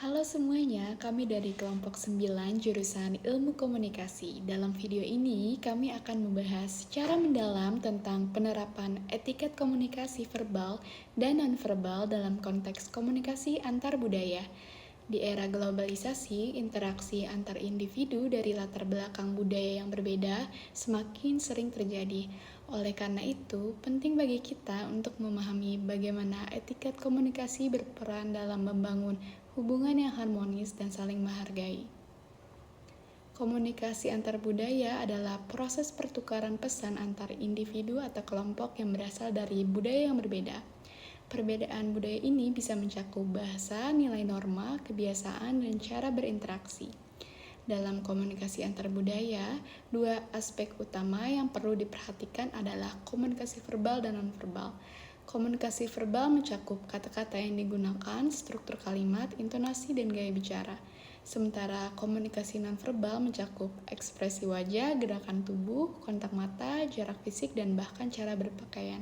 Halo semuanya, kami dari kelompok 9 jurusan Ilmu Komunikasi. Dalam video ini, kami akan membahas secara mendalam tentang penerapan etiket komunikasi verbal dan nonverbal dalam konteks komunikasi antar budaya. Di era globalisasi, interaksi antar individu dari latar belakang budaya yang berbeda semakin sering terjadi. Oleh karena itu, penting bagi kita untuk memahami bagaimana etiket komunikasi berperan dalam membangun hubungan yang harmonis dan saling menghargai. Komunikasi antar budaya adalah proses pertukaran pesan antar individu atau kelompok yang berasal dari budaya yang berbeda. Perbedaan budaya ini bisa mencakup bahasa, nilai norma, kebiasaan, dan cara berinteraksi. Dalam komunikasi antar budaya, dua aspek utama yang perlu diperhatikan adalah komunikasi verbal dan nonverbal. Komunikasi verbal mencakup kata-kata yang digunakan, struktur kalimat, intonasi, dan gaya bicara. Sementara komunikasi nonverbal mencakup ekspresi wajah, gerakan tubuh, kontak mata, jarak fisik, dan bahkan cara berpakaian.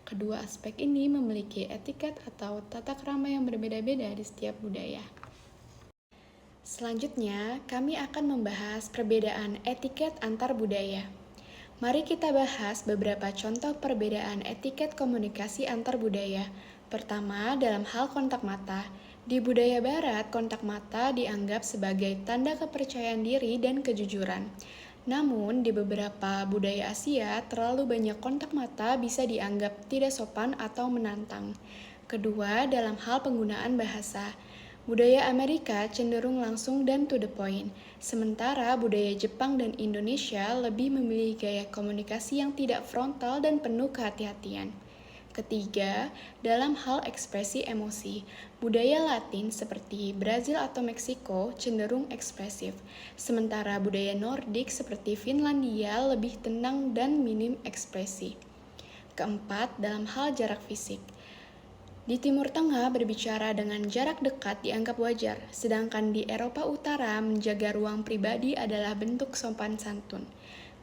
Kedua aspek ini memiliki etiket atau tata krama yang berbeda-beda di setiap budaya. Selanjutnya, kami akan membahas perbedaan etiket antar budaya. Mari kita bahas beberapa contoh perbedaan etiket komunikasi antar budaya. Pertama, dalam hal kontak mata. Di budaya barat, kontak mata dianggap sebagai tanda kepercayaan diri dan kejujuran. Namun, di beberapa budaya Asia, terlalu banyak kontak mata bisa dianggap tidak sopan atau menantang. Kedua, dalam hal penggunaan bahasa. Budaya Amerika cenderung langsung dan to the point, sementara budaya Jepang dan Indonesia lebih memilih gaya komunikasi yang tidak frontal dan penuh kehati-hatian. Ketiga, dalam hal ekspresi emosi, budaya Latin seperti Brazil atau Meksiko cenderung ekspresif, sementara budaya Nordik seperti Finlandia lebih tenang dan minim ekspresi. Keempat, dalam hal jarak fisik. Di Timur Tengah, berbicara dengan jarak dekat dianggap wajar, sedangkan di Eropa Utara, menjaga ruang pribadi adalah bentuk sopan santun.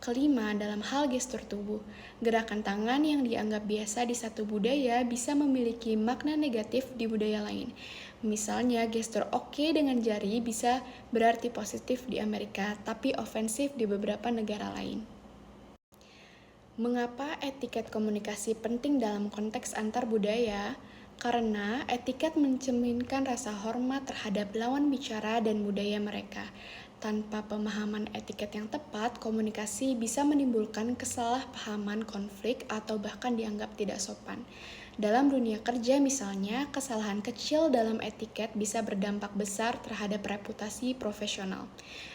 Kelima, dalam hal gestur tubuh, gerakan tangan yang dianggap biasa di satu budaya bisa memiliki makna negatif di budaya lain. Misalnya, gestur oke dengan jari bisa berarti positif di Amerika, tapi ofensif di beberapa negara lain. Mengapa etiket komunikasi penting dalam konteks antar budaya? Karena etiket mencerminkan rasa hormat terhadap lawan bicara dan budaya mereka. Tanpa pemahaman etiket yang tepat, komunikasi bisa menimbulkan kesalahpahaman, konflik, atau bahkan dianggap tidak sopan. Dalam dunia kerja misalnya, kesalahan kecil dalam etiket bisa berdampak besar terhadap reputasi profesional.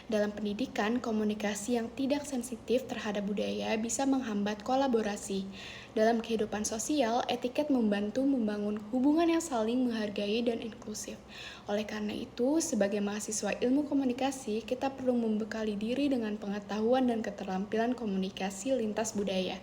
Dalam pendidikan, komunikasi yang tidak sensitif terhadap budaya bisa menghambat kolaborasi. Dalam kehidupan sosial, etiket membantu membangun hubungan yang saling menghargai dan inklusif. Oleh karena itu, sebagai mahasiswa ilmu komunikasi, kita perlu membekali diri dengan pengetahuan dan keterampilan komunikasi lintas budaya.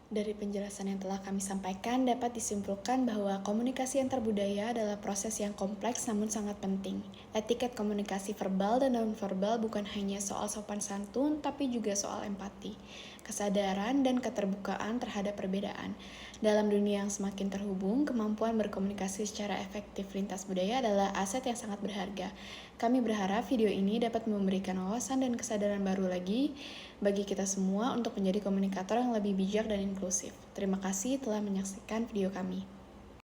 Dari penjelasan yang telah kami sampaikan, dapat disimpulkan bahwa komunikasi antar budaya adalah proses yang kompleks namun sangat penting. Etiket komunikasi verbal dan nonverbal bukan hanya soal sopan santun, tapi juga soal empati, kesadaran, dan keterbukaan terhadap perbedaan. Dalam dunia yang semakin terhubung, kemampuan berkomunikasi secara efektif lintas budaya adalah aset yang sangat berharga. Kami berharap video ini dapat memberikan wawasan dan kesadaran baru lagi bagi kita semua untuk menjadi komunikator yang lebih bijak dan inklusif. Terima kasih telah menyaksikan video kami.